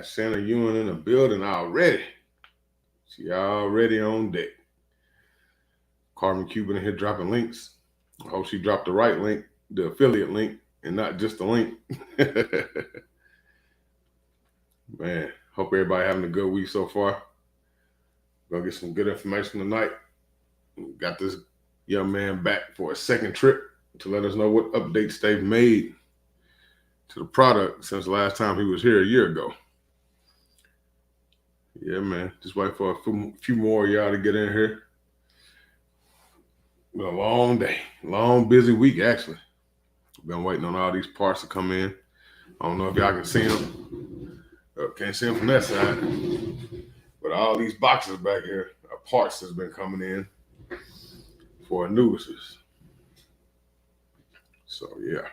got Shannon Ewan in the building already. She already on deck. Carmen Cuban in here dropping links. I hope she dropped the right link, the affiliate link, and not just the link. Man, hope everybody having a good week so far. Gonna get some good information tonight. Got this young man back for a second trip to let us know what updates they've made to the product since the last time he was here a year ago. Yeah, man. Just wait for a few more of y'all to get in here. Been a long day, long busy week actually. Been waiting on all these parts to come in. I don't know if y'all can see them. Can't see them from that side. But all these boxes back here are parts that's been coming in for annuities. So yeah,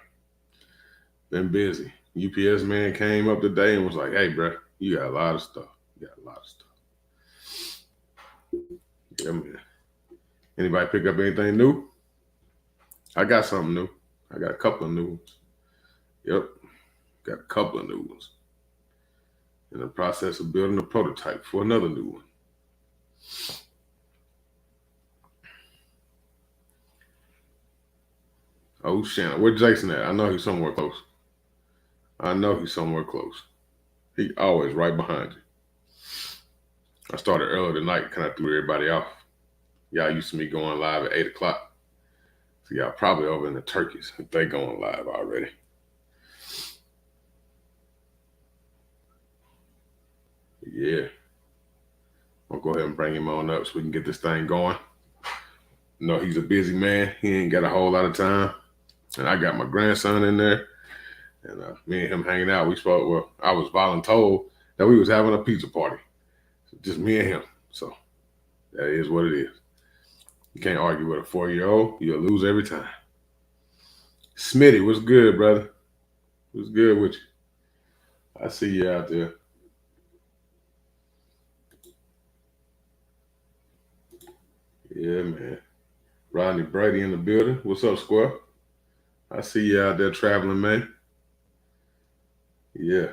been busy. UPS man came up today and was like, "Hey, bro, you got a lot of stuff. Yeah, man. Anybody pick up anything new? I got something new. I got a couple of new ones. Yep, got a couple of new ones. In the process of building a prototype for another new one. Oh, Shannon. Where's Jason at? I know he's somewhere close. He always right behind you. I started early tonight, kind of threw everybody off. Y'all used to me going live at 8 o'clock. So y'all probably over in the turkeys if they going live already. Yeah. I'll go ahead and bring him on up so we can get this thing going. No, he's a busy man. He ain't got a whole lot of time. And I got my grandson in there. And me and him hanging out. I was voluntold that we was having a pizza party. So just me and him. So that is what it is. You can't argue with a 4-year-old. You'll lose every time. Smitty, what's good, brother? What's good with you? I see you out there. Yeah, man. Rodney Brady in the building. What's up, Square? I see you out there traveling, man. Yeah.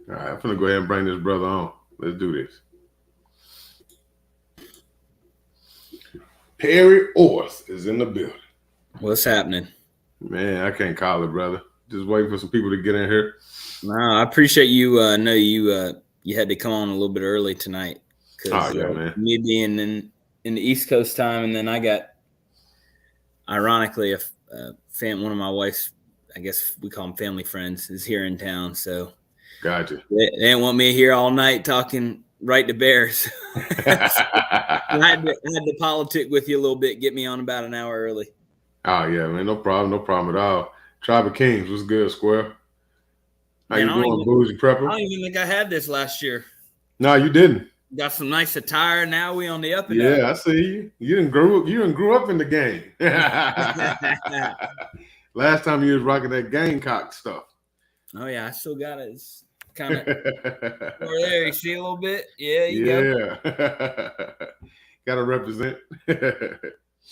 All right, I'm going to go ahead and bring this brother on. Let's do this. Perry Orth is in the building. What's happening? Man, I can't call it, brother. Just waiting for some people to get in here. No, I appreciate you. I know you had to come on a little bit early tonight. Oh, yeah, man. Me being in the East Coast time, and then I got, ironically, one of my wife's, I guess we call them family friends, is here in town. So gotcha. They didn't want me here all night talking right to bears. I had to politic with you a little bit, get me on about an hour early. Oh, yeah, man. No problem at all. Tribe of Kings, what's good, Square? How you doing, Bougie Prepper? I don't even think I had this last year. No, you didn't. Got some nice attire. Now we on the up and up. Yeah, I see you. You didn't grew up in the game. Last time you was rocking that Gamecock stuff. Oh yeah, I still got it. It's kind of over there. You see a little bit? Yeah, you go. Gotta represent.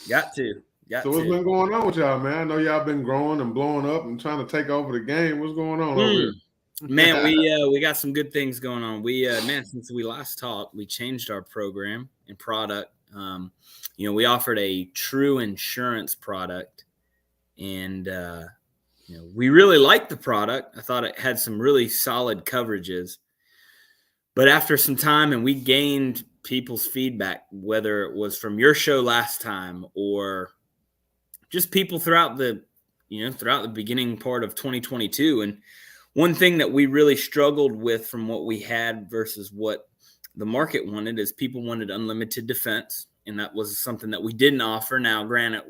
Got to. So what's been going on with y'all, man? I know y'all been growing and blowing up and trying to take over the game. What's going on over here? Man, we got some good things going on. Since we last talked, we changed our program and product. We offered a true insurance product, and we really liked the product. I thought it had some really solid coverages. But after some time, and we gained people's feedback, whether it was from your show last time or just people throughout the beginning part of 2022. And one thing that we really struggled with from what we had versus what the market wanted is people wanted unlimited defense. And that was something that we didn't offer. Now, granted,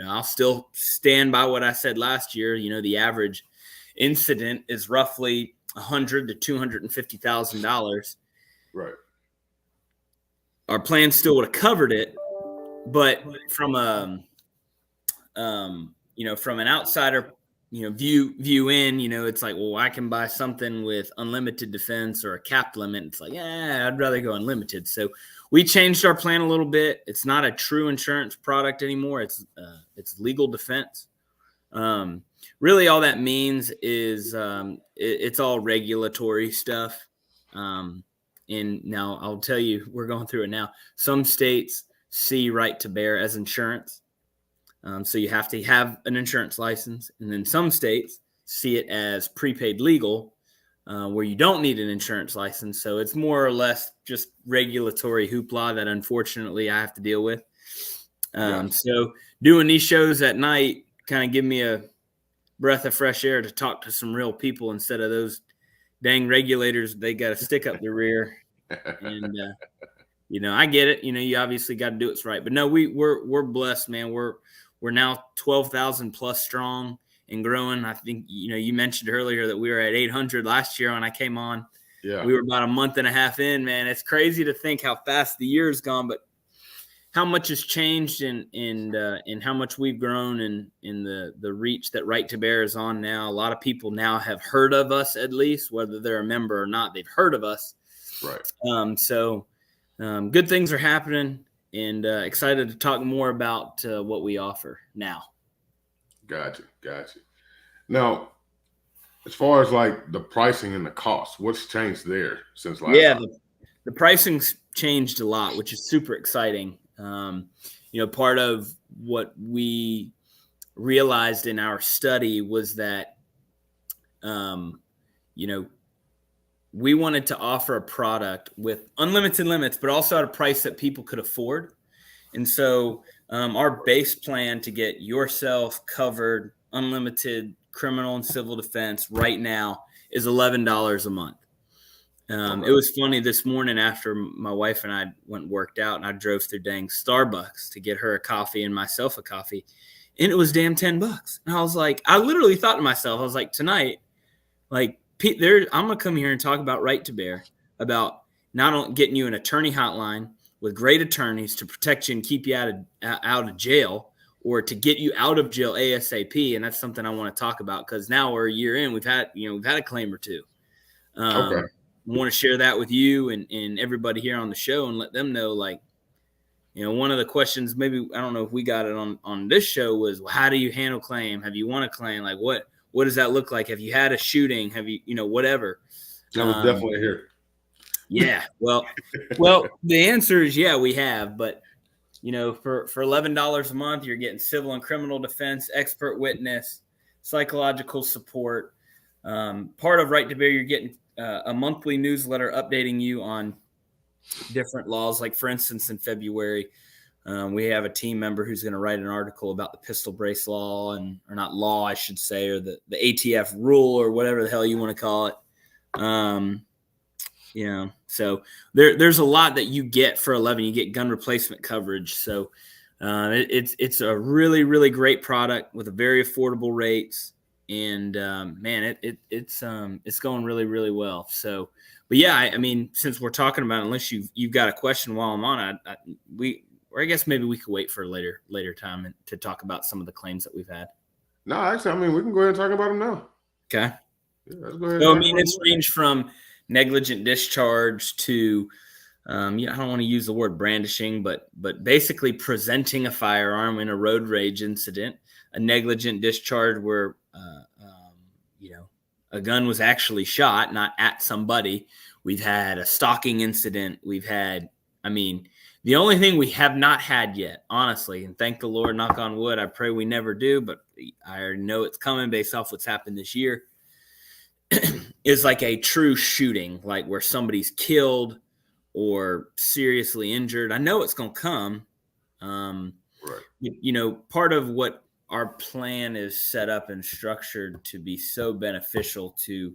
I'll still stand by what I said last year. The average incident is roughly $100,000 to $250,000. Right. Our plan still would have covered it, but from from an outsider, view in, it's like, well, I can buy something with unlimited defense or a capped limit. It's like, I'd rather go unlimited. So we changed our plan a little bit. It's not a true insurance product anymore. It's legal defense. Really all that means is it's all regulatory stuff. And now I'll tell you, we're going through it now. Some states see right to bear as insurance. So you have to have an insurance license. And then some states see it as prepaid legal, where you don't need an insurance license. So it's more or less just regulatory hoopla that unfortunately I have to deal with. So doing these shows at night kind of give me a breath of fresh air to talk to some real people instead of those dang regulators. They got to stick up their rear. And, I get it. You obviously got to do what's right. But no, we're blessed, man. We're now 12,000 plus strong and growing. I think, you mentioned earlier that we were at 800 last year when I came on. Yeah. We were about a month and a half in, man. It's crazy to think how fast the year's gone, but how much has changed and how much we've grown in the reach that Right to Bear is on now. A lot of people now have heard of us, at least, whether they're a member or not, they've heard of us. Right. So good things are happening, and excited to talk more about what we offer now. Gotcha. Now, as far as like the pricing and the cost, what's changed there since last time? The pricing's changed a lot, which is super exciting. Part of what we realized in our study was that, we wanted to offer a product with unlimited limits, but also at a price that people could afford. And so our base plan to get yourself covered, unlimited criminal and civil defense right now is $11 a month. It was funny this morning after my wife and I went and worked out, and I drove through dang Starbucks to get her a coffee and myself a coffee, and it was damn $10. And I was like, I literally thought to myself, I was like, tonight, like, I'm going to come here and talk about Right to Bear, about not only getting you an attorney hotline with great attorneys to protect you and keep you out of jail, or to get you out of jail ASAP. And that's something I want to talk about, because now we're a year in, we've had a claim or two. I want to share that with you and everybody here on the show, and let them know, like, one of the questions, maybe, I don't know if we got it on this show, was, well, how do you handle claim? Have you won a claim? Like, what does that look like? Have you had a shooting? Have you, whatever? That was definitely here. Yeah. Well, the answer is, yeah, we have. But, for $11 a month, you're getting civil and criminal defense, expert witness, psychological support. Part of Right to Bear, you're getting a monthly newsletter updating you on different laws. Like, for instance, in February, we have a team member who's going to write an article about the pistol brace law, or not law, I should say, or the ATF rule, or whatever the hell you want to call it. So there's a lot that you get for 11. You get gun replacement coverage. So it's a really, really great product with a very affordable rates. And man, it's going really, really well. So, but yeah, I mean, since we're talking about it, unless you've got a question while I'm on it, I guess maybe we could wait for a later time to talk about some of the claims that we've had. No, actually, I mean, we can go ahead and talk about them now. Okay. Yeah, let's go ahead. So, I mean, it's ranged from negligent discharge to, I don't want to use the word brandishing, but basically presenting a firearm in a road rage incident, a negligent discharge where, a gun was actually shot, not at somebody. We've had a stalking incident. We've had, the only thing we have not had yet, honestly, and thank the Lord, knock on wood, I pray we never do, but I already know it's coming based off what's happened this year, is like a true shooting, like where somebody's killed or seriously injured. I know it's going to come. Right. Part of what our plan is set up and structured to be so beneficial to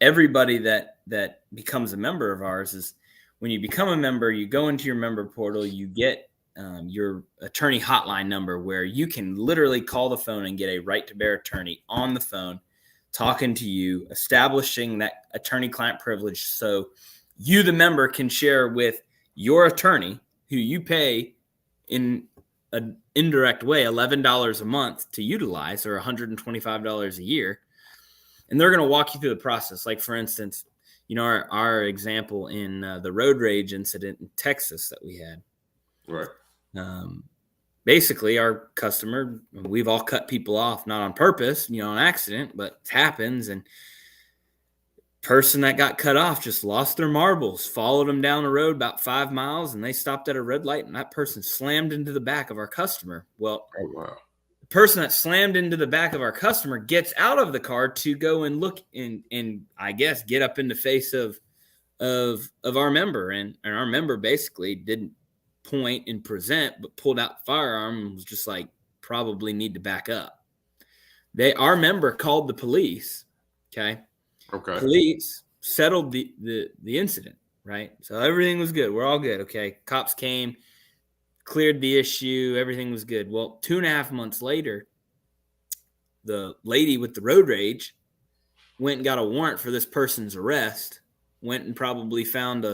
everybody that becomes a member of ours is, when you become a member, you go into your member portal, you get your attorney hotline number, where you can literally call the phone and get a Right to Bear attorney on the phone talking to you, establishing that attorney-client privilege, so you, the member, can share with your attorney, who you pay in an indirect way $11 a month to utilize, or $125 a year, and they're going to walk you through the process. Like, for instance, our example in the road rage incident in Texas that we had. Right. Basically, our customer, we've all cut people off, not on purpose, on accident, but it happens. And person that got cut off just lost their marbles, followed them down the road about 5 miles, and they stopped at a red light, and that person slammed into the back of our customer. Well, Oh, wow. the person that slammed into the back of our customer gets out of the car to go and look and I guess get up in the face of our member, and our member basically didn't point and present, but pulled out the firearm and was just like, probably need to back up. Our member called the police. Okay. Police settled the incident, right? So everything was good. We're all good. Okay. Cops came, cleared the issue. Everything was good. Well, 2.5 months later, the lady with the road rage went and got a warrant for this person's arrest, went and probably found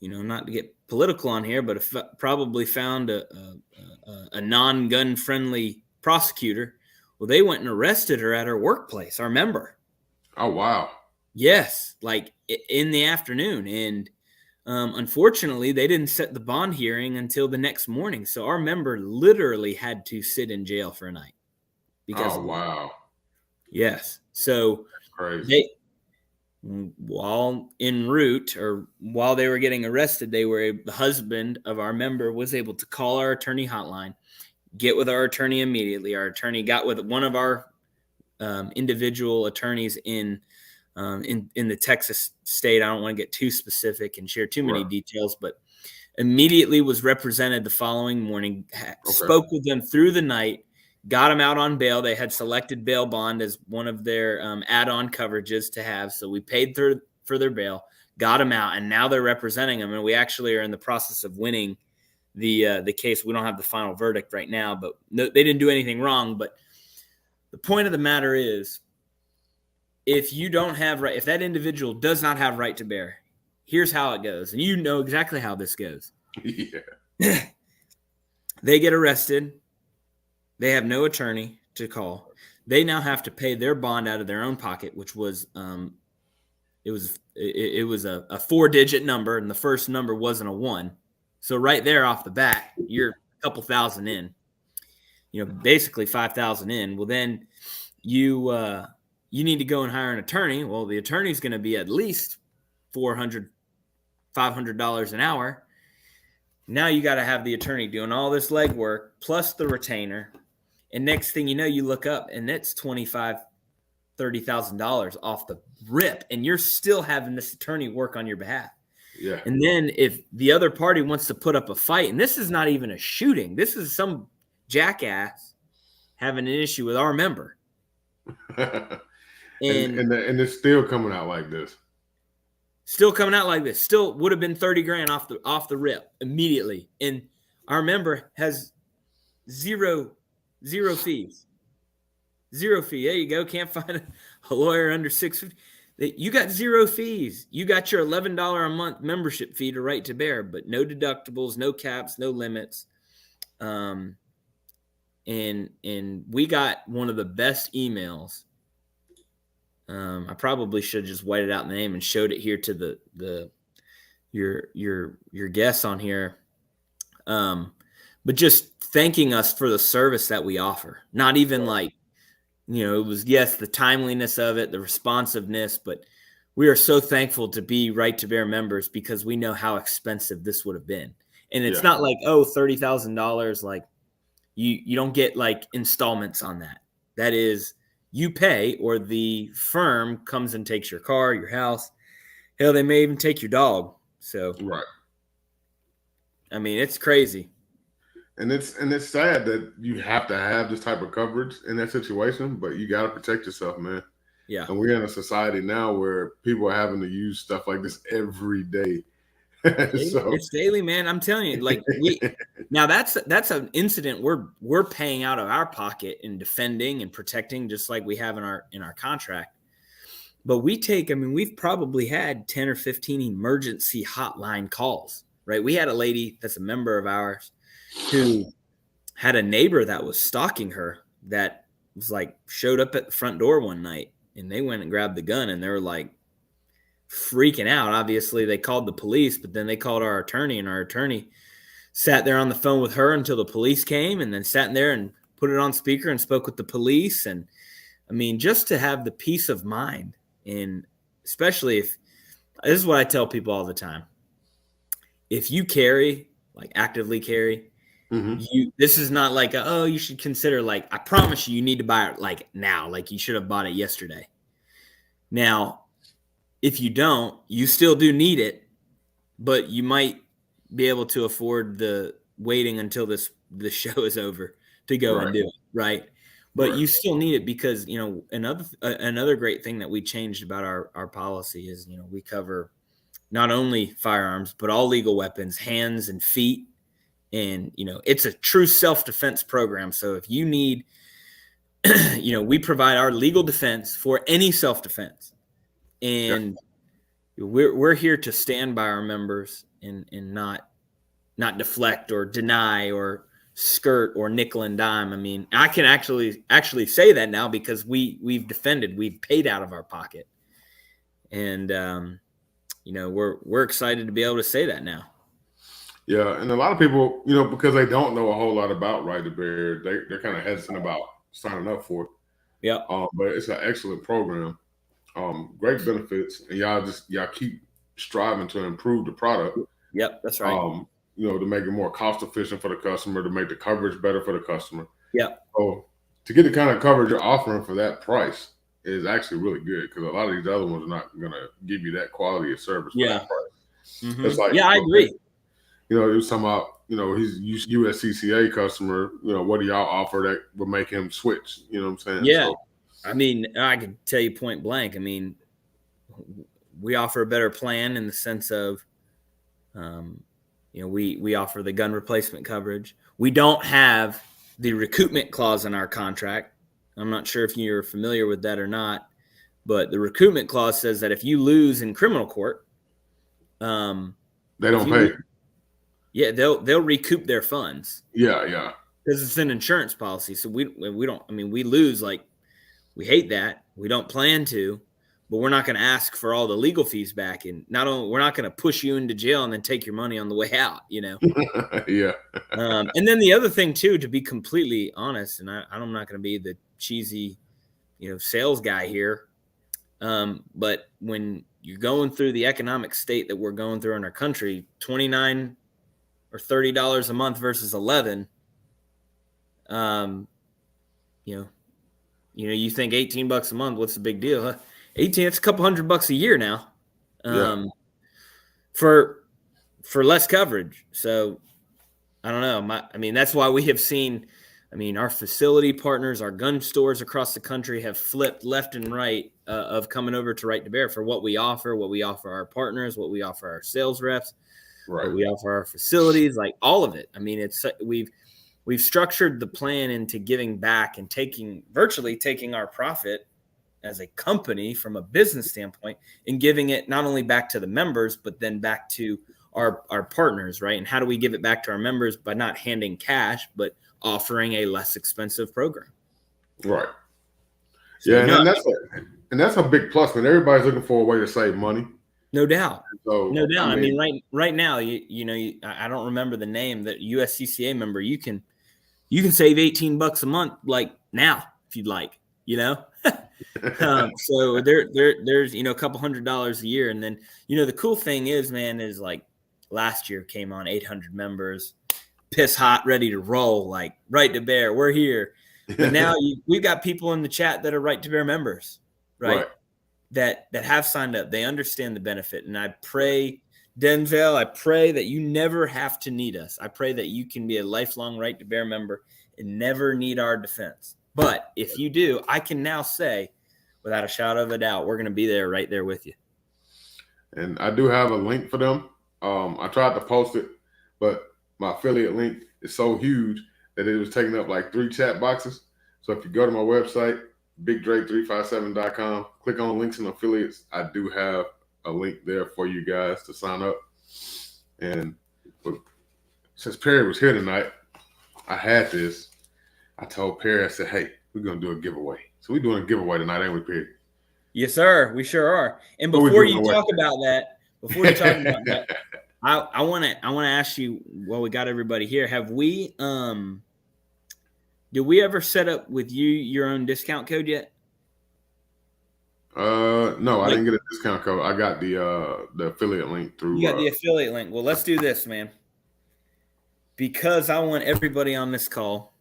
not to get political on here, but probably found a non-gun friendly prosecutor. Well, they went and arrested her at her workplace, our member. Oh, wow. Yes, like in the afternoon. And unfortunately, they didn't set the bond hearing until the next morning. So our member literally had to sit in jail for a night. Because wow. Yes. So crazy. While en route or while they were getting arrested, the husband of our member was able to call our attorney hotline, get with our attorney immediately. Our attorney got with one of our individual attorneys in the Texas state. I don't want to get too specific and share too many details, but immediately was represented the following morning, spoke with them through the night, got them out on bail. They had selected bail bond as one of their add-on coverages to have. So we paid for their bail, got them out, and now they're representing them. And we actually are in the process of winning the case. We don't have the final verdict right now, but they didn't do anything wrong. But the point of the matter is, if that individual does not have right to bear, here's how it goes. And you know exactly how this goes. Yeah. They get arrested. They have no attorney to call. They now have to pay their bond out of their own pocket, which was it was a 4-digit number, and the first number wasn't a 1. So right there off the bat, you're a couple thousand in. Basically 5,000 in. Well, then you need to go and hire an attorney. Well, the attorney's going to be at least $400, $500 an hour. Now you got to have the attorney doing all this legwork plus the retainer. And next thing you know, you look up and it's $25,000, $30,000 off the rip. And you're still having this attorney work on your behalf. Yeah. And then if the other party wants to put up a fight, and this is not even a shooting, this is some jackass having an issue with our member. and it's still coming out like this. Still coming out like this. Still would have been $30,000 off the rip immediately. And our member has zero fees. Zero fee. There you go. Can't find a lawyer under $650. You got zero fees. You got your $11 a month membership fee to right to bear, but no deductibles, no caps, no limits. And we got one of the best emails. I probably should have just whited out the name and showed it here to your guests on here. But just thanking us for the service that we offer. Not even like, it was, yes, the timeliness of it, the responsiveness, but we are so thankful to be Right to Bear members because we know how expensive this would have been. And it's not like, $30,000. Like you don't get like installments on that. That is, you pay or the firm comes and takes your car, your house. Hell, they may even take your dog. So, right. I mean, it's crazy. And it's sad that you have to have this type of coverage in that situation, but you got to protect yourself, man. Yeah. And we're in a society now where people are having to use stuff like this every day. It's daily, man. I'm telling you, like now that's an incident we're paying out of our pocket and defending and protecting, just like we have in our contract. But we've probably had 10 or 15 emergency hotline calls, right? We had a lady that's a member of ours who had a neighbor that was stalking her that was like showed up at the front door one night, and they went and grabbed the gun, and they were like freaking out. Obviously they called the police, but then they called our attorney, and our attorney sat there on the phone with her until the police came, and then sat in there and put it on speaker and spoke with the police. And I mean, just to have the peace of mind and especially if this is what I tell people all the time. If you carry, like actively carry, this is not like you should consider, like, I promise you need to buy it like now, like you should have bought it yesterday. Now, if you don't, you still do need it, but you might be able to afford the waiting until the show is over to go and do it, right? But you still need it because, another great thing that we changed about our policy is, we cover not only firearms, but all legal weapons, hands and feet. And, it's a true self-defense program. So if you need, we provide our legal defense for any self-defense. And we're here to stand by our members and not deflect or deny or skirt or nickel and dime. I mean, I can actually say that now because we've paid out of our pocket. And, we're excited to be able to say that now. Yeah, and a lot of people, because they don't know a whole lot about Right to Bear, they're kind of hesitant about signing up for it. Yeah. But it's an excellent program. Great benefits, and y'all keep striving to improve the product. Yep, that's right. To make it more cost efficient for the customer, to make the coverage better for the customer. Yep. So to get the kind of coverage you're offering for that price is actually really good, because a lot of these other ones are not going to give you that quality of service for that price. Mm-hmm. It's like, I agree. It was talking about, he's USCCA customer. What do y'all offer that would make him switch? You know what I'm saying? Yeah. So, I mean, I can tell you point blank. I mean, we offer a better plan in the sense of, we offer the gun replacement coverage. We don't have the recoupment clause in our contract. I'm not sure if you're familiar with that or not, but the recoupment clause says that if you lose in criminal court, they don't pay. Yeah, they'll recoup their funds. Yeah. Because it's an insurance policy. So we don't, we lose, like, we hate that. We don't plan to, but we're not going to ask for all the legal fees back. And we're not going to push you into jail and then take your money on the way out, Yeah. And then the other thing too, to be completely honest, and I'm not going to be the cheesy, sales guy here. But when you're going through the economic state that we're going through in our country, $29 or $30 a month versus $11, you think $18 a month, what's the big deal? 18, it's a couple $100 a year now, for less coverage. So I don't know. That's why we have seen, our facility partners, our gun stores across the country have flipped left and right of coming over to Right to Bear for what we offer our partners, what we offer our sales reps, what we offer our facilities, like all of it. We've structured the plan into giving back and virtually taking our profit as a company from a business standpoint and giving it not only back to the members, but then back to our partners, right? And how do we give it back to our members? By not handing cash, but offering a less expensive program. Right. So, yeah, and that's a big plus, man. Everybody's looking for a way to save money. No doubt. So, no doubt. Right now, I don't remember the name, that USCCA member, you can save $18 a month, like now, if you'd like, so there's, a couple $100 a year. And then, the cool thing is, man, is like last year came on 800 members, piss hot, ready to roll, like Right to Bear, we're here. But now we've got people in the chat that are Right to Bear members, right? That have signed up. They understand the benefit. And I pray, Denzel, that you never have to need us. I pray that you can be a lifelong Right to Bear member and never need our defense. But if you do, I can now say, without a shadow of a doubt, we're going to be there, right there with you. And I do have a link for them. I tried to post it, but my affiliate link is so huge that it was taking up like 3 chat boxes. So if you go to my website, bigdrake357.com, click on links and affiliates, I do have a link there for you guys to sign up. And since Perry was here tonight, I had this. I told Perry, I said, hey, we're going to do a giveaway. So we're doing a giveaway tonight, ain't we, Perry? Yes, sir. We sure are. And before you talk about that, I want to ask you, well, we got everybody here. Have we, did we ever set up with you your own discount code yet? No, I didn't get a discount code. I got the affiliate link through. You got the affiliate link. Well, let's do this, man. Because I want everybody on this call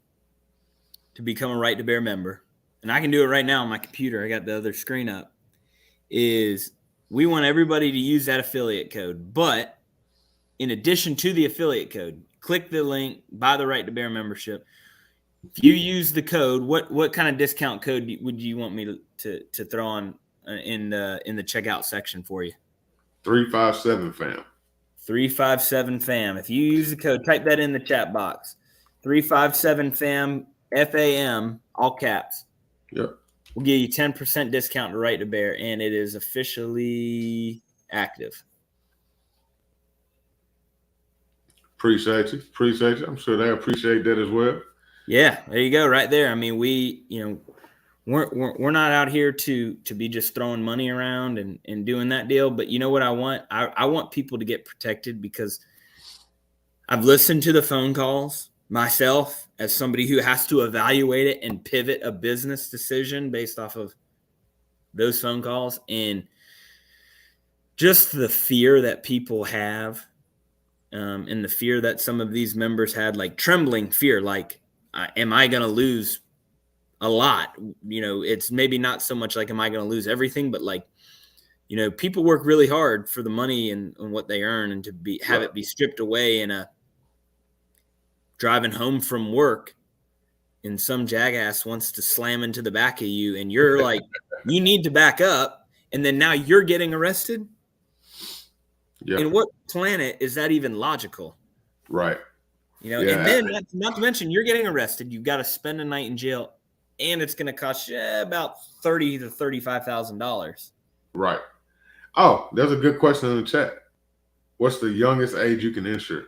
to become a Right to Bear member, and I can do it right now on my computer. I got the other screen up. Is we want everybody to use that affiliate code, but in addition to the affiliate code, click the link, buy the Right to Bear membership. If you use the code, what kind of discount code would you want me to throw on in the checkout section for you? 357 fam. 357 fam. If you use the code, type that in the chat box. 357 fam, FAM, all caps. Yep. We'll give you 10% discount to Right to Bear, and it is officially active. Appreciate you. I'm sure they appreciate that as well. Yeah, there you go, right there. I mean, we're not out here to be just throwing money around and doing that deal. But you know what I want? I want people to get protected, because I've listened to the phone calls myself as somebody who has to evaluate it and pivot a business decision based off of those phone calls, and just the fear that people have, and the fear that some of these members had, like trembling fear, like, am I going to lose a lot? It's maybe not so much like, am I going to lose everything, but like, people work really hard for the money and what they earn, and to have it be stripped away in a driving home from work, and some jackass wants to slam into the back of you, and you're like, you need to back up. And then now you're getting arrested. Yeah. In what planet is that even logical? Right. And then not to mention, you're getting arrested. You've got to spend a night in jail, and it's going to cost you about $30,000 to $35,000. Right. Oh, there's a good question in the chat. What's the youngest age you can insure?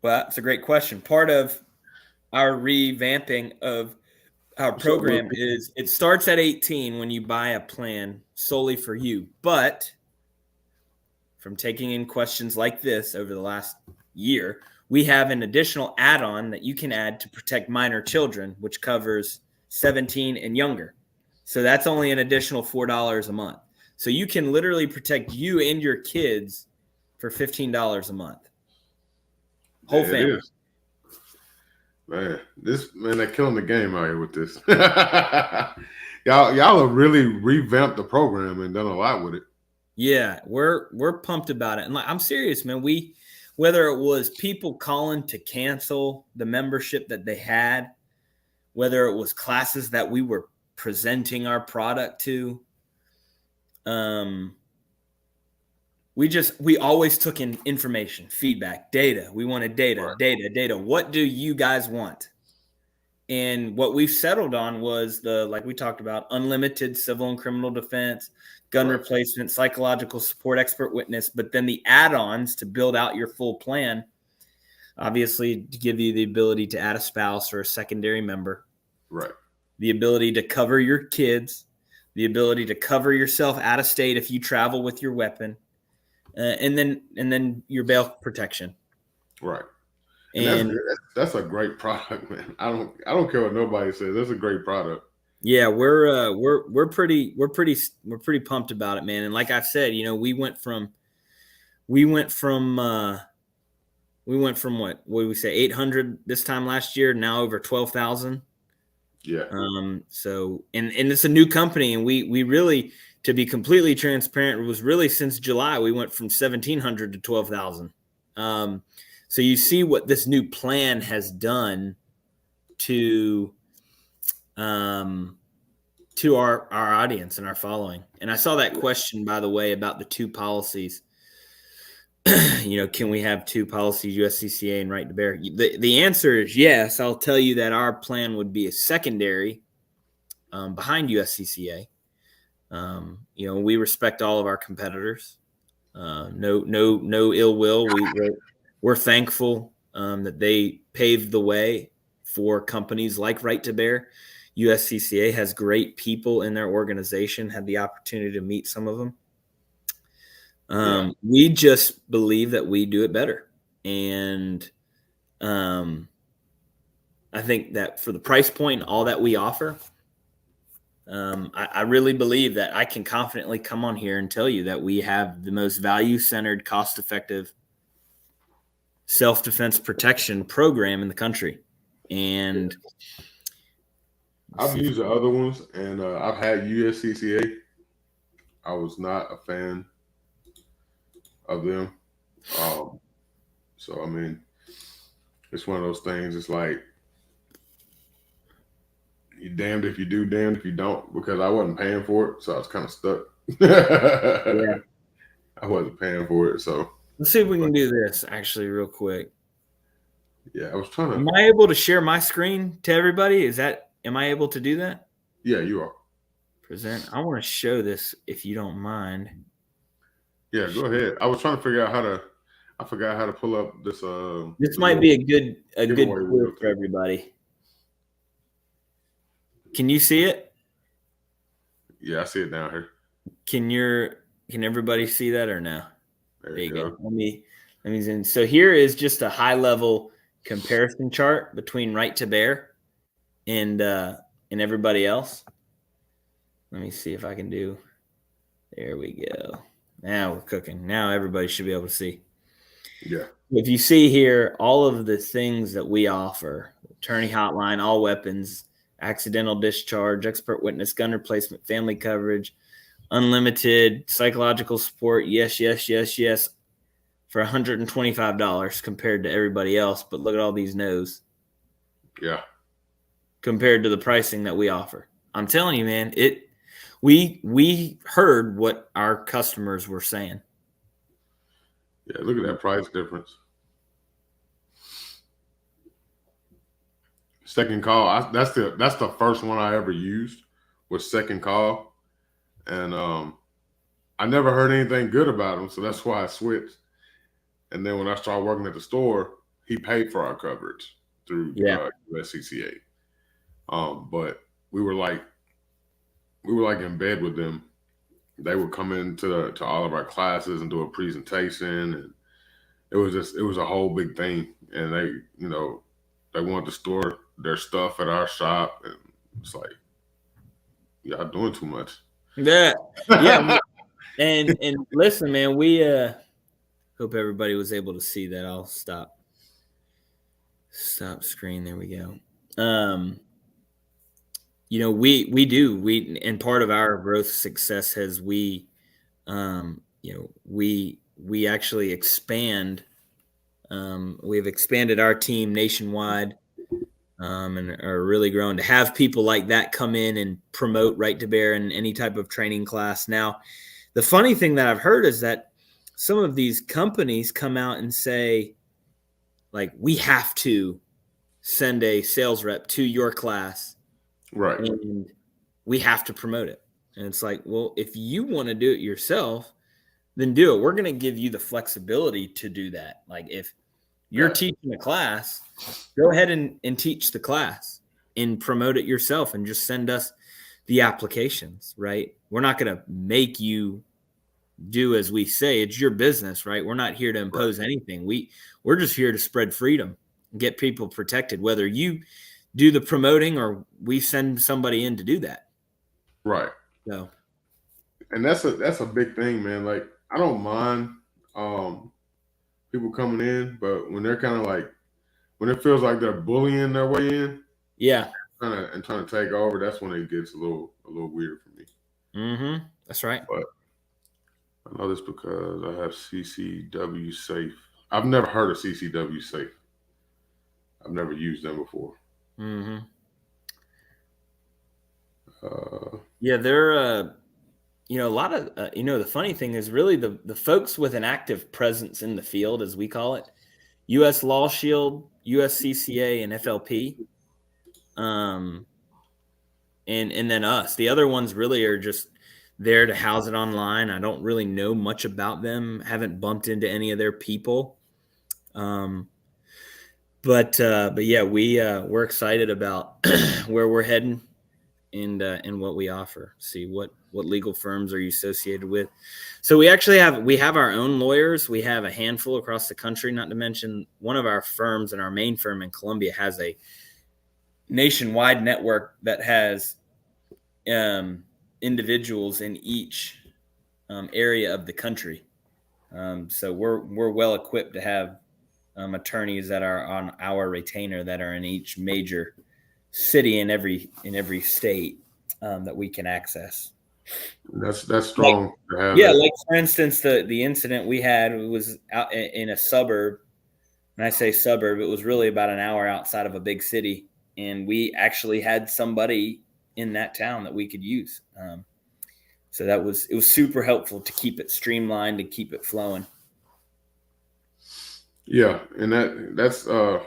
Well, that's a great question. Part of our revamping of our program is it starts at 18 when you buy a plan solely for you. But from taking in questions like this over the last year, we have an additional add-on that you can add to protect minor children, which covers 17 and younger. So that's only an additional $4 a month. So you can literally protect you and your kids for $15 a month. Whole family. Man, they're killing the game out here with this. y'all have really revamped the program and done a lot with it. Yeah, we're pumped about it. And I'm serious, man. Whether it was people calling to cancel the membership that they had, whether it was classes that we were presenting our product to, we always took in information, feedback, data. We wanted data, right. data. What do you guys want? And what we've settled on was like we talked about, unlimited civil and criminal defense, gun right. replacement, psychological support, expert witness, but then the add-ons to build out your full plan, obviously to give you the ability to add a spouse or a secondary member, right? The ability to cover your kids, the ability to cover yourself out of state if you travel with your weapon, and then your bail protection, right? And that's a great product, man. I don't care what nobody says. That's a great product. Yeah, we're pretty pumped about it, man. And like I've said, we went from what did we say, 800 this time last year, now over 12,000. Yeah. So and it's a new company, and we really, to be completely transparent, it was really since July we went from 1,700 to 12,000. So you see what this new plan has done to our audience and our following. And I saw that question, by the way, about the two policies. Can we have two policies, USCCA and Right to Bear? The answer is yes. I'll tell you that our plan would be a secondary behind USCCA. We respect all of our competitors. No ill will. We're thankful that they paved the way for companies like Right to Bear. USCCA has great people in their organization, had the opportunity to meet some of them. We just believe that we do it better. And I think that for the price point and all that we offer, I really believe that I can confidently come on here and tell you that we have the most value-centered, cost-effective self-defense protection program in the country. And I've used the other ones, and I've had USCCA. I was not a fan of them. So, I mean, it's one of those things. It's like, you're damned if you do, damned if you don't, because I wasn't paying for it. So I was kind of stuck. yeah. I wasn't paying for it. So Let's see if we can do this actually real quick. Yeah, I was trying to. Am I able to share my screen to everybody? Am I able to do that? Yeah, you are. Present. I want to show this if you don't mind. Yeah, go ahead. I was trying to figure out how to. I forgot how to pull up this. This might be a good giveaway quiz for everybody. Can you see it? Yeah, I see it down here. Can everybody see that or no? There you go. Let me zoom. So here is just a high level comparison chart between Right to Bear and everybody else. Let me see if I can do. There we go. Now we're cooking. Now everybody should be able to see. Yeah. If you see here, all of the things that we offer: attorney hotline, all weapons, accidental discharge, expert witness, gun replacement, family coverage, unlimited psychological support. Yes, for $125 compared to everybody else. But look at all these no's. Yeah. Compared to the pricing that we offer. I'm telling you, man, we heard what our customers were saying. Yeah, look at that price difference. Second Call. That's the first one I ever used, was Second Call, and I never heard anything good about him, so that's why I switched. And then when I started working at the store, he paid for our coverage through USCCA. But we were like in bed with them. They would come into all of our classes and do a presentation, and it was a whole big thing. And they wanted to store their stuff at our shop, and it's like, y'all doing too much. Yeah. And listen, man, we hope everybody was able to see that. I'll stop screen. There we go. We and part of our growth success has we actually expand. We've expanded our team nationwide, and are really growing to have people like that come in and promote Right to Bear in any type of training class. Now, the funny thing that I've heard is that some of these companies come out and say, like, we have to send a sales rep to your class. Right. And we have to promote it. And it's like, well, if you want to do it yourself, then do it. We're going to give you the flexibility to do that. Like, if you're teaching a class, go ahead and teach the class and promote it yourself and just send us the applications, right? We're not going to make you do as we say. It's your business, right? We're not here to impose anything. We're just here to spread freedom and get people protected, whether you do the promoting or we send somebody in to do that. Right. So, and that's a big thing, man. Like, I don't mind people coming in, but when they're kind of like, when it feels like they're bullying their way in, and trying to take over, that's when it gets a little weird for me. Mm-hmm. That's right. But I know this because I have CCW Safe. I've never heard of CCW Safe. I've never used them before. Mm-hmm. They're a lot of the funny thing is really the folks with an active presence in the field, as we call it, U.S. Law Shield, USCCA, and FLP, and then us. The other ones really are just there to house it online. I don't really know much about them. Haven't bumped into any of their people. But yeah, we're excited about where we're heading and what we offer. See what legal firms are you associated with. So we actually have our own lawyers. We have a handful across the country, not to mention one of our firms, and our main firm in Columbia has a nationwide network that has individuals in each area of the country. So we're well equipped to have attorneys that are on our retainer that are in each major city in every state that we can access. That's strong to have. Yeah, like for instance, the incident we had was out in a suburb. When I say suburb, it was really about an hour outside of a big city, and we actually had somebody in that town that we could use. So it was super helpful to keep it streamlined and keep it flowing. Yeah, and that's a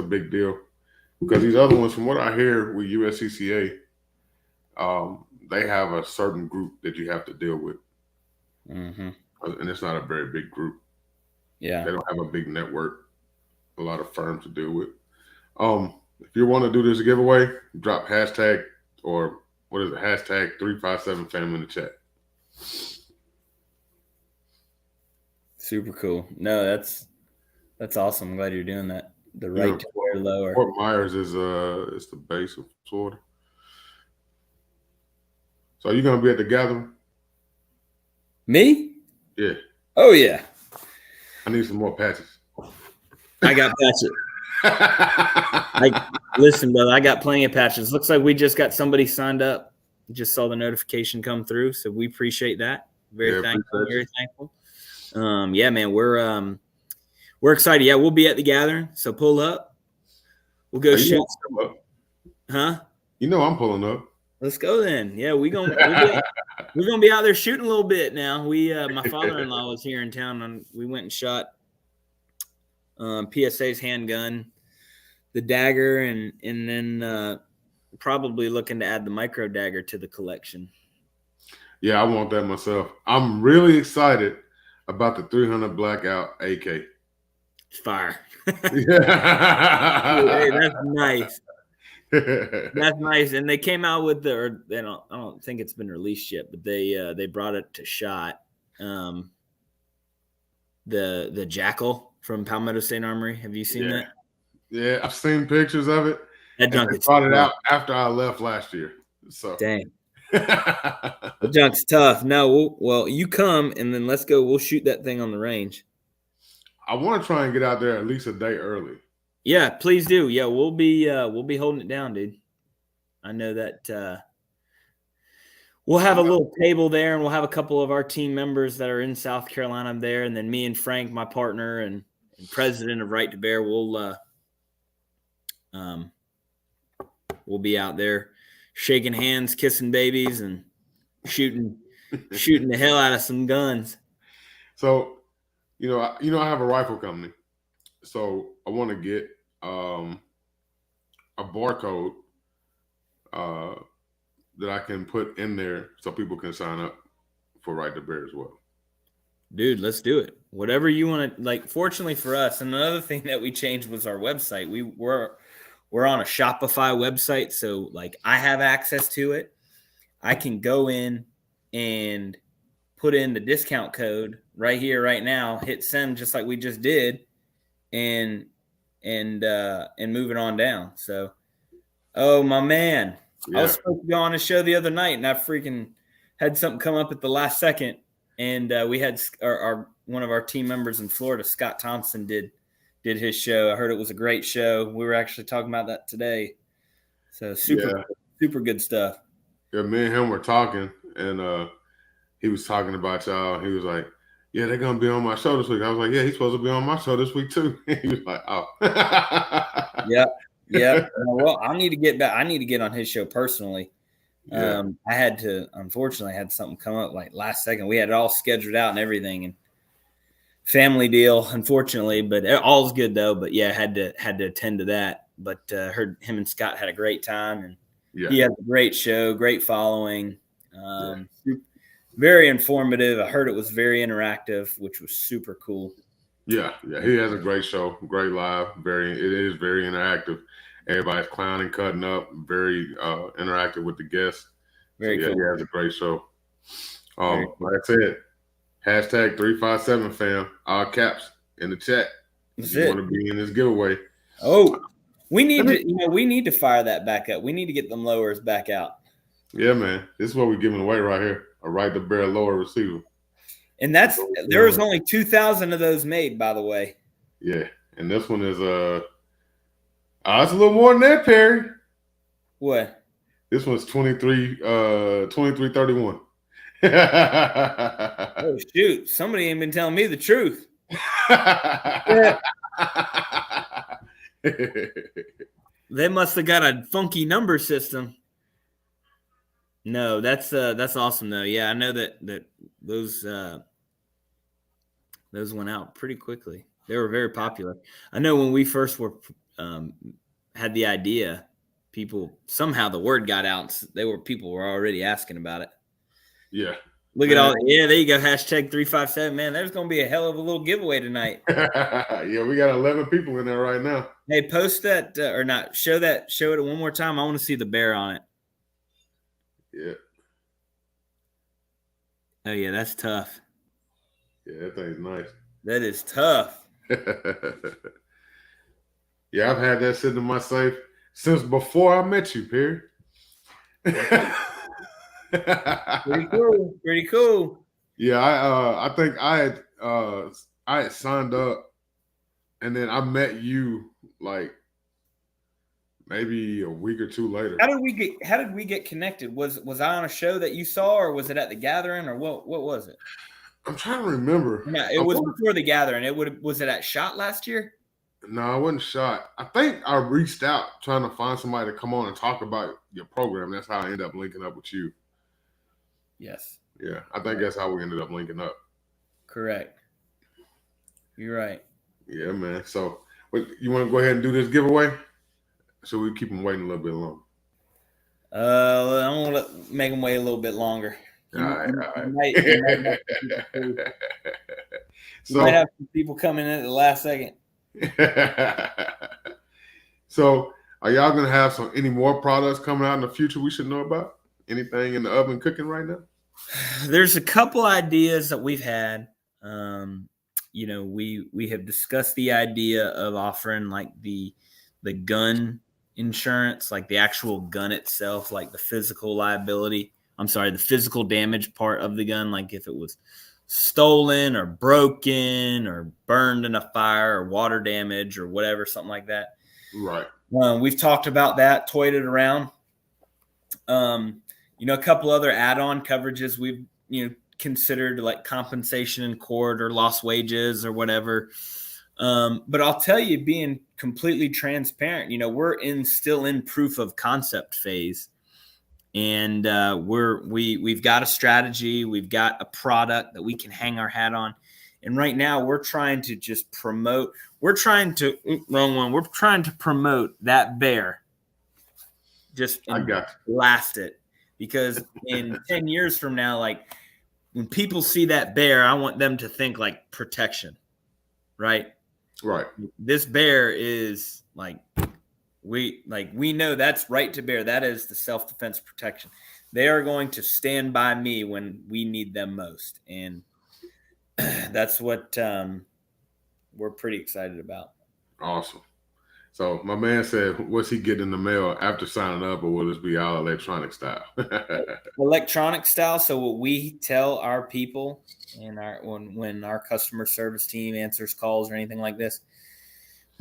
big deal because these other ones, from what I hear with USCCA, they have a certain group that you have to deal with, and it's not a very big group. Yeah, they don't have a big network, a lot of firms to deal with. If you want to do this giveaway, drop hashtag or what is it? Hashtag 357fam in the chat. Super cool. No, that's awesome. I'm glad you're doing that. The right to wear lower. Fort Myers is the base of Florida. So are you gonna be at the gathering? Me? Yeah. Oh yeah. I need some more patches. I got patches. Listen, brother, I got plenty of patches. Looks like we just got somebody signed up. Just saw the notification come through, so we appreciate that. Very thankful. Very thankful. Yeah, man, we're excited. Yeah, we'll be at the gathering, so pull up. We'll go shoot. Huh? You know I'm pulling up. Let's go then. Yeah, we're gonna be out there shooting a little bit now. My father-in-law was here in town, and we went and shot PSA's handgun, the dagger, and then probably looking to add the micro dagger to the collection. Yeah, I want that myself. I'm really excited about the 300 Blackout AK. It's fire. Hey, that's nice. That's nice. And they came out with I don't think it's been released yet, but they brought it to SHOT. The Jackal from Palmetto State Armory. Have you seen that? Yeah, I've seen pictures of it. That junk is brought it out after I left last year. So dang. The junk's tough. No, you come and then let's go. We'll shoot that thing on the range. I want to try and get out there at least a day early. Yeah, please do. Yeah, we'll be holding it down, dude. I know that we'll have a little table there, and we'll have a couple of our team members that are in South Carolina there, and then me and Frank, my partner and president of Right to Bear, we'll be out there shaking hands, kissing babies, and shooting the hell out of some guns. So, I have a rifle company, so I want to get a barcode that I can put in there so people can sign up for Right to Bear as well. Dude, let's do it. Whatever you want to, like, fortunately for us, and another thing that we changed was our website. We're on a Shopify website, so like I have access to it. I can go in and put in the discount code right here, right now, hit send just like we just did, and move it on down. So, oh my man, yeah. I was supposed to go on a show the other night, and I freaking had something come up at the last second, and we had our one of our team members in Florida, Scott Thompson, did his show. I heard it was a great show. We were actually talking about that today. So super good stuff. Yeah, me and him were talking, and he was talking about y'all. He was like, yeah, they're going to be on my show this week. I was like, yeah, he's supposed to be on my show this week too. He was like, oh. Yeah. Well, I need to get back. I need to get on his show personally. Yeah. I unfortunately had something come up like last second. We had it all scheduled out and everything, and family deal, unfortunately, but all's good though. But yeah, had to attend to that. But heard him and Scott had a great time, and he had a great show, great following, very informative. I heard it was very interactive, which was super cool. Yeah, he has a great show, great live. It is very interactive. Everybody's clowning, cutting up, very interactive with the guests. Very cool. He has a great show. Like I said, hashtag 357fam, all caps in the chat. That's if you want to be in this giveaway. Oh, we need to fire that back up. We need to get them lowers back out. Yeah, man. This is what we're giving away right here. A right to bear lower receiver. And there was only 2,000 of those made, by the way. Yeah. And this one is it's a little more than that, Perry. What? This one's 2331. Oh shoot! Somebody ain't been telling me the truth. Yeah. They must have got a funky number system. No, that's awesome though. Yeah, I know that those went out pretty quickly. They were very popular. I know when we first had the idea, somehow the word got out. People were already asking about it. Yeah. Look at all. Yeah, there you go. Hashtag 357. Man, there's going to be a hell of a little giveaway tonight. Yeah, we got 11 people in there right now. Hey, post that or not. Show it one more time. I want to see the bear on it. Yeah. Oh yeah, that's tough. Yeah, that thing's nice. That is tough. Yeah, I've had that sitting in my safe since before I met you, Perry. Pretty cool. Yeah, I think I had signed up, and then I met you like maybe a week or two later. How did we get connected? Was I on a show that you saw, or was it at the gathering, or what was it? I'm trying to remember. Yeah, it was before the gathering. Was it at SHOT last year? No, I wasn't SHOT. I think I reached out trying to find somebody to come on and talk about your program. That's how I ended up linking up with you. Yes. Yeah, I think that's how we ended up linking up. Correct. You're right. Yeah, man. So, you want to go ahead and do this giveaway? So we keep them waiting a little bit longer. I'm gonna make them wait a little bit longer. All right. So might have some people coming in at the last second. So, are y'all gonna have any more products coming out in the future we should know about? Anything in the oven cooking right now? There's a couple ideas that we've had. We have discussed the idea of offering like the gun insurance, like the actual gun itself, like the physical liability. I'm sorry, the physical damage part of the gun, like if it was stolen or broken or burned in a fire or water damage or whatever, something like that. Right. We've talked about that, toyed it around. A couple other add-on coverages we've considered, like compensation in court or lost wages or whatever. But I'll tell you, being completely transparent, we're still in proof of concept phase, and we've got a strategy, we've got a product that we can hang our hat on, and right now we're trying to just promote. We're trying to promote that bear. Just blast it, because in 10 years from now, like when people see that bear, I want them to think like protection, right? Right. This bear is we know that's right to bear. That is the self-defense protection. They are going to stand by me when we need them most. And that's what we're pretty excited about. Awesome. So my man said, what's he getting in the mail after signing up, or will this be all electronic style? Electronic style. So what we tell our people and when our customer service team answers calls or anything like this,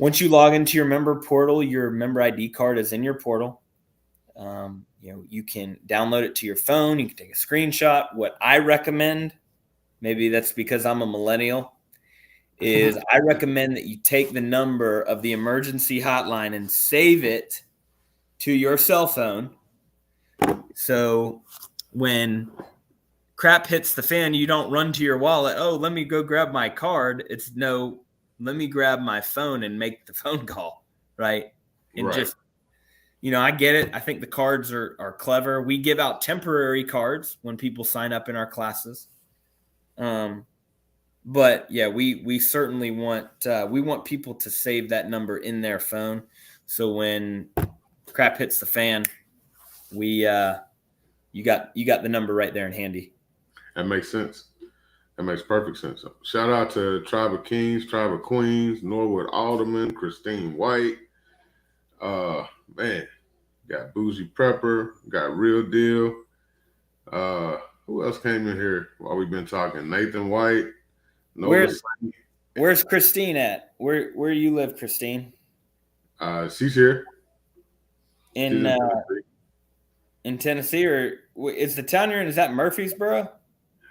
once you log into your member portal, your member ID card is in your portal. You can download it to your phone. You can take a screenshot. What I recommend, maybe that's because I'm a millennial, is I recommend that you take the number of the emergency hotline and save it to your cell phone. So when crap hits the fan, you don't run to your wallet. Oh, let me go grab my card. It's no, let me grab my phone and make the phone call, right? And just, I get it. I think the cards are clever. We give out temporary cards when people sign up in our classes. But yeah, we certainly want people to save that number in their phone. So when crap hits the fan, you got the number right there and handy. That makes sense. That makes perfect sense. So, shout out to Tribe of Kings, Tribe of Queens, Norwood Alderman, Christine White. Man, got Bougie Prepper, got Real Deal. Who else came in here while we've been talking? Nathan White, Nova. Where's Christine at? Where you live, Christine? She's here. In Tennessee, or is the town you're in? Is that Murfreesboro?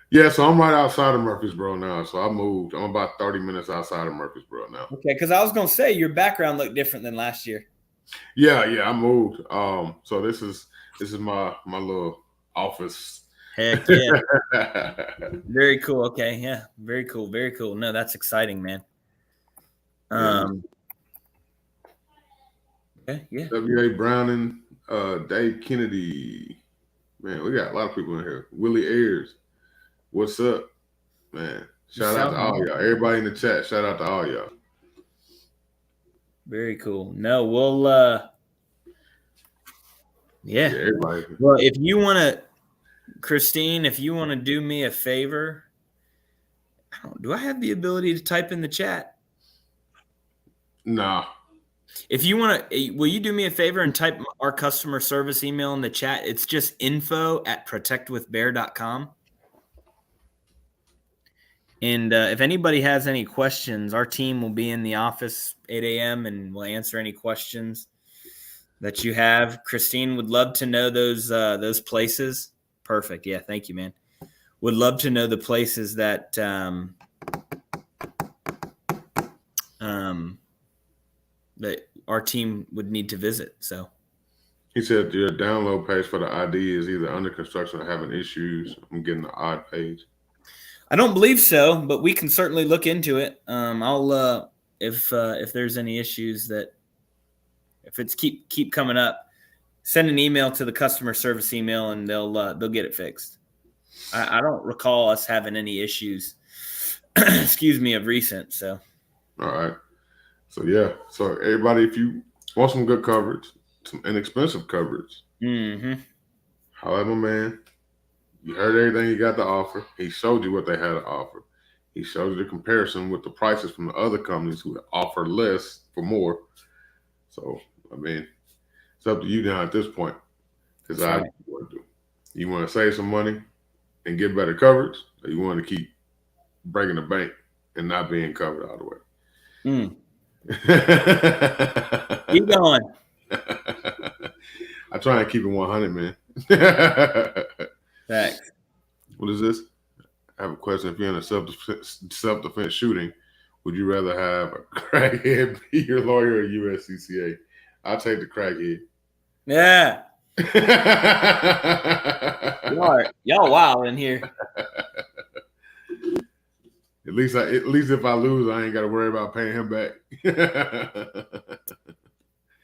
Yeah, so I'm right outside of Murfreesboro now. So I moved. I'm about 30 minutes outside of Murfreesboro now. Okay, because I was gonna say your background looked different than last year. Yeah, I moved. So this is my little office. Heck yeah. Very cool. Okay, yeah. Very cool. Very cool. No, that's exciting, man. Okay, yeah. W.A. Browning, Dave Kennedy. Man, we got a lot of people in here. Willie Ayers. What's up? Man. Shout out to all y'all. Everybody in the chat, shout out to all y'all. Very cool. No, we'll yeah. Everybody. Well, if you want to, Christine, if you want to do me a favor, do I have the ability to type in the chat? Nah. If you want to, will you do me a favor and type our customer service email in the chat? It's just info@protectwithbear.com. And if anybody has any questions, our team will be in the office 8 a.m. and we'll answer any questions that you have. Christine would love to know those places. Perfect. Yeah, thank you, man. Would love to know the places that that our team would need to visit. So he said your download page for the ID is either under construction or having issues. I'm getting the odd page. I don't believe so, but we can certainly look into it. I'll if there's any issues that if it's keep coming up, send an email to the customer service email and they'll get it fixed. I don't recall us having any issues. Excuse me, of recent. So all right. So yeah. So everybody, if you want some good coverage, some inexpensive coverage, however, man. You heard everything he got to offer. He showed you what they had to offer. He showed you the comparison with the prices from the other companies who offer less for more. So, I mean, it's up to you now at this point. Because I want to do. You want to save some money and get better coverage, or you want to keep breaking the bank and not being covered all the way? Keep going. I try and keep it 100, man. Thanks. What is this? I have a question. If you're in a self-defense shooting, would you rather have a crackhead be your lawyer or USCCA? I'll take the crackhead. Yeah. Y'all wild in here. At least if I lose, I ain't got to worry about paying him back.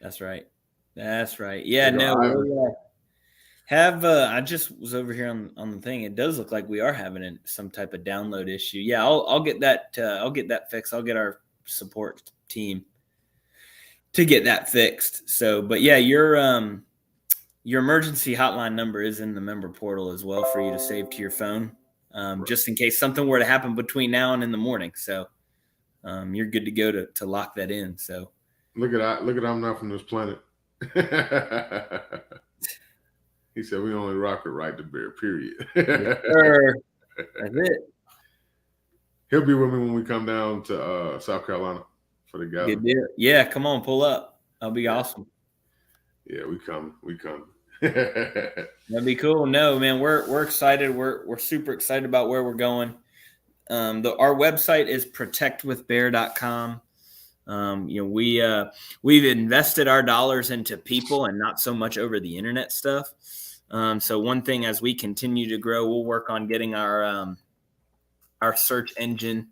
That's right. Yeah, no. I just was over here on the thing. It does look like we are having some type of download issue. Yeah, I'll get that. I'll get that fixed. I'll get our support team to get that fixed. So, but yeah, your emergency hotline number is in the member portal as well for you to save to your phone, just in case something were to happen between now and in the morning. So, you're good to go to lock that in. So, look at I'm not from this planet. He said we only rock it right to bear, period. Yes, sir. That's it. He'll be with me when we come down to South Carolina for the gathering. Good deal. Yeah, come on, pull up. That'll be awesome. Yeah, we coming. That'd be cool. No, man, we're excited. We're super excited about where we're going. Our website is protectwithbear.com. We've invested our dollars into people and not so much over the internet stuff. So one thing, as we continue to grow, we'll work on getting our search engine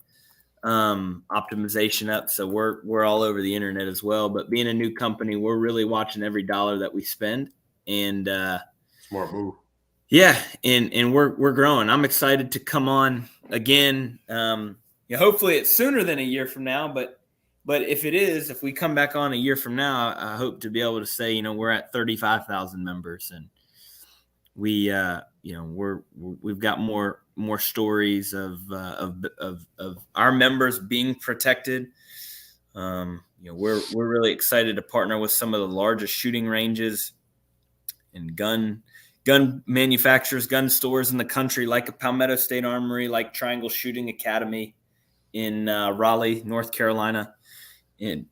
optimization up. So we're all over the internet as well. But being a new company, we're really watching every dollar that we spend. And smart move. Yeah, and we're growing. I'm excited to come on again. Hopefully it's sooner than a year from now, but if we come back on a year from now, I hope to be able to say, we're at 35,000 members, and we've got more stories of our members being protected. We're really excited to partner with some of the largest shooting ranges and gun manufacturers, gun stores in the country, like a Palmetto State Armory, like Triangle Shooting Academy in Raleigh, North Carolina, in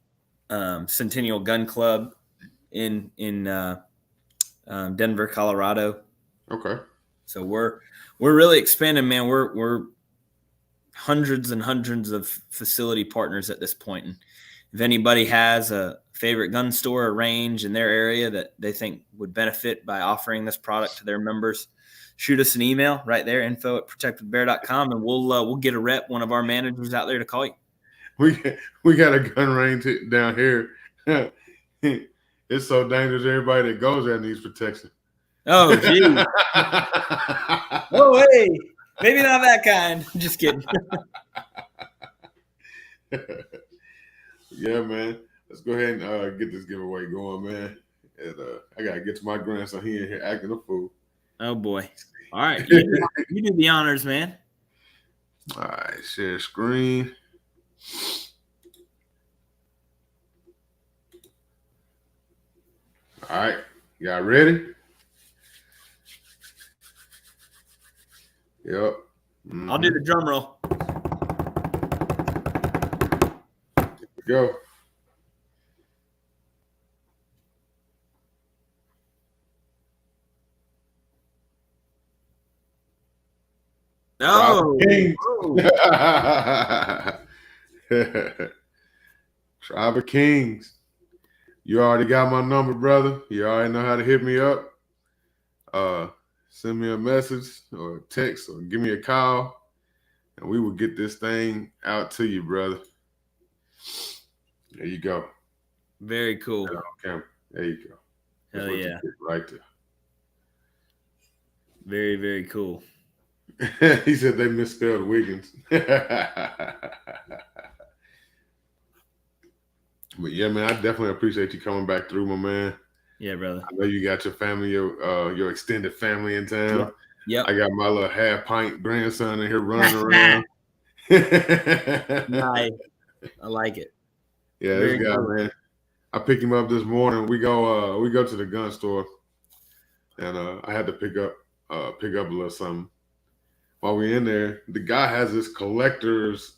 Centennial Gun Club in Denver, Colorado. Okay. So we're really expanding, man. We're hundreds and hundreds of facility partners at this point. And if anybody has a favorite gun store or range in their area that they think would benefit by offering this product to their members, shoot us an email right there, info@protectwithbear.com, and we'll get a rep, one of our managers out there to call you. We got a gun range down here. It's so dangerous. Everybody that goes there needs protection. Oh, geez. Oh, hey. Maybe not that kind. Just kidding. Yeah, man. Let's go ahead and get this giveaway going, man. And I gotta get to my grandson. He in here acting a fool. Oh boy! All right, you do the honors, man. All right, share screen. All right, y'all ready? Yep. I'll do the drum roll. Here we go. Oh, Tribe of Kings. You already got my number, brother. You already know how to hit me up. Send me a message or a text or give me a call, and we will get this thing out to you, brother. There you go. Very cool. Okay. There you go. That's Hell yeah. right there. Very, very cool. He said they misspelled Wiggins. But yeah, man, I definitely appreciate you coming back through, my man. Yeah, brother. I know you got your family, your extended family in town. Yep. I got my little half-pint grandson in here running around. Nice. I like it. Yeah, Very this guy, cool. man. I picked him up this morning. We go to the gun store, and I had to pick up a little something. While we're in there, the guy has this collector's.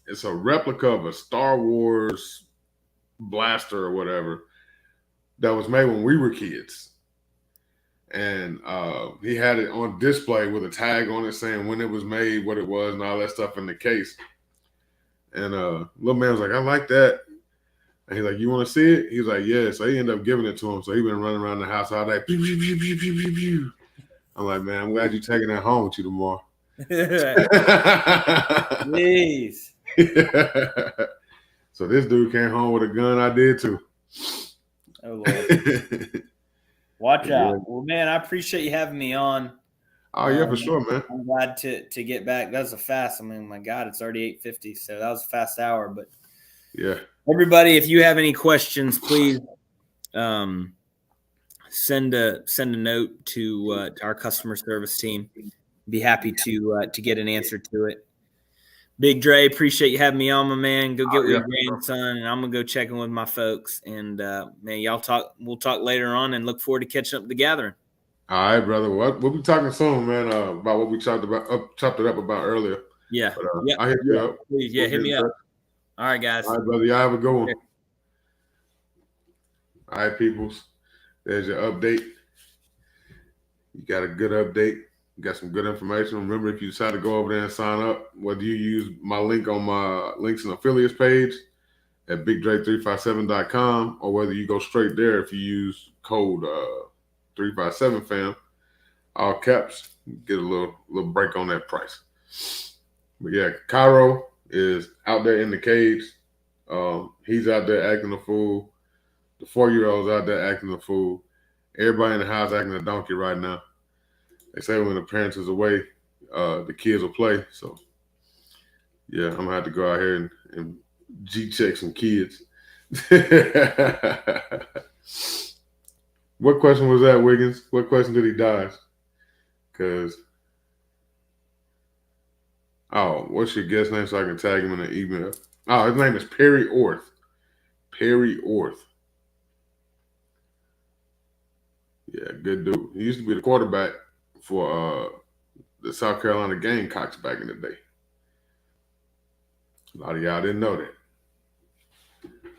It's a replica of a Star Wars blaster or whatever that was made when we were kids, and he had it on display with a tag on it saying when it was made, what it was, and all that stuff in the case. And little man was like, "I like that." And he's like, "You want to see it?" He's like, "Yeah." So he ended up giving it to him. So he been running around the house all day. Pew, pew, pew, pew, pew, pew, pew. I'm like, man, I'm glad you're taking that home with you tomorrow. Jeez. So this dude came home with a gun. I did too. Oh, Lord. Watch out. Well, man, I appreciate you having me on. Oh, yeah, for sure, man. I'm glad to get back. That was a fast. I mean, my God, it's already 8:50, so that was a fast hour. But yeah, everybody, if you have any questions, please send a note to our customer service team. Be happy to get an answer to it. Big Dre, appreciate you having me on, my man. Go get with your grandson, and I'm gonna go check in with my folks. And man, we'll talk later on, and look forward to catching up at the gathering. All right, brother. We'll be talking soon, man. About what we chopped it up about earlier. Yeah. But, I'll hit you up. Please, yeah, hit me up. All right, guys. All right, brother. Y'all have a good one. Okay. All right, peoples. There's your update. You got a good update. You got some good information. Remember, if you decide to go over there and sign up, whether you use my link on my links and affiliates page at bigdre357.com, or whether you go straight there if you use code 357fam, all caps, get a little break on that price. But yeah, Cairo is out there in the cage. He's out there acting a fool. The 4-year-old's out there acting a fool. Everybody in the house acting a donkey right now. They say when the parents is away, the kids will play. So yeah, I'm gonna have to go out here and G-check some kids. What question was that, Wiggins? What question did he dodge? What's your guest name so I can tag him in the email? Oh, his name is Perry Orth. Perry Orth. Yeah, good dude. He used to be the quarterback for the South Carolina Gamecocks back in the day. A lot of y'all didn't know that.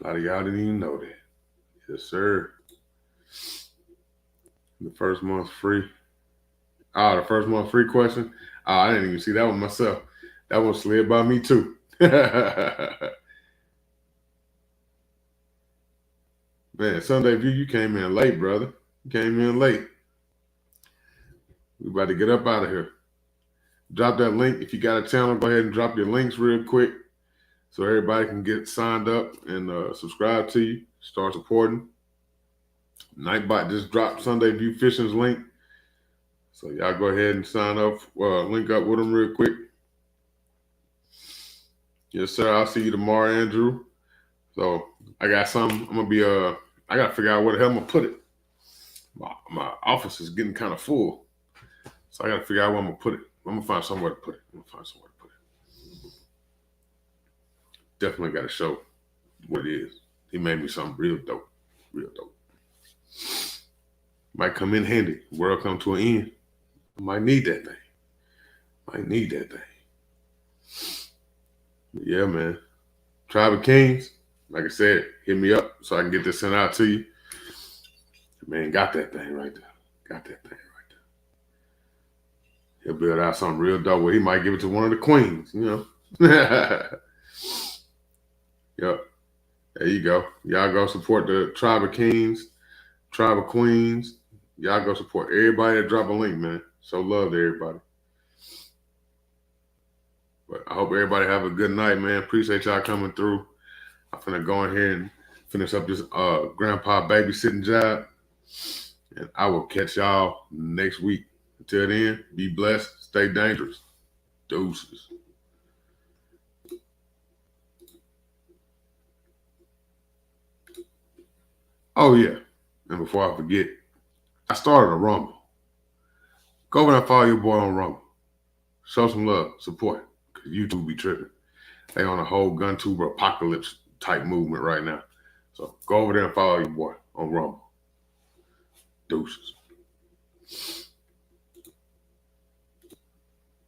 A lot of y'all didn't even know that. Yes, sir. The first month free. The first month free question. I didn't even see that one myself. That one slid by me too. Man, Sunday View, you came in late, brother. You came in late. We about to get up out of here. Drop that link. If you got a channel, go ahead and drop your links real quick so everybody can get signed up and subscribe to you. Start supporting. Nightbot just dropped Sunday View Fishing's link. So y'all go ahead and sign up, link up with them real quick. Yes, sir. I'll see you tomorrow, Andrew. So I got something. I'm gonna be I gotta figure out where the hell I'm gonna put it. My office is getting kind of full. So I gotta figure out where I'm gonna put it. I'm gonna find somewhere to put it. Definitely gotta show what it is. He made me something real dope. Real dope. Might come in handy. World come to an end. I might need that thing. But yeah, man. Tribe of Kings, like I said, hit me up so I can get this sent out to you. Man, got that thing right there. He'll build out something real dope where he might give it to one of the queens, you know. Yep. There you go. Y'all go support the Tribe of Kings, Tribe of Queens. Y'all go support everybody that drop a link, man. Show love to everybody. But I hope everybody have a good night, man. Appreciate y'all coming through. I'm finna go in here and finish up this grandpa babysitting job. And I will catch y'all next week. Until then, be blessed. Stay dangerous. Deuces. Oh, yeah. And before I forget, I started a Rumble. Go over and follow your boy on Rumble. Show some love, support, because YouTube be tripping. They on a whole GunTuber apocalypse type movement right now. So go over there and follow your boy on Rumble. Deuces.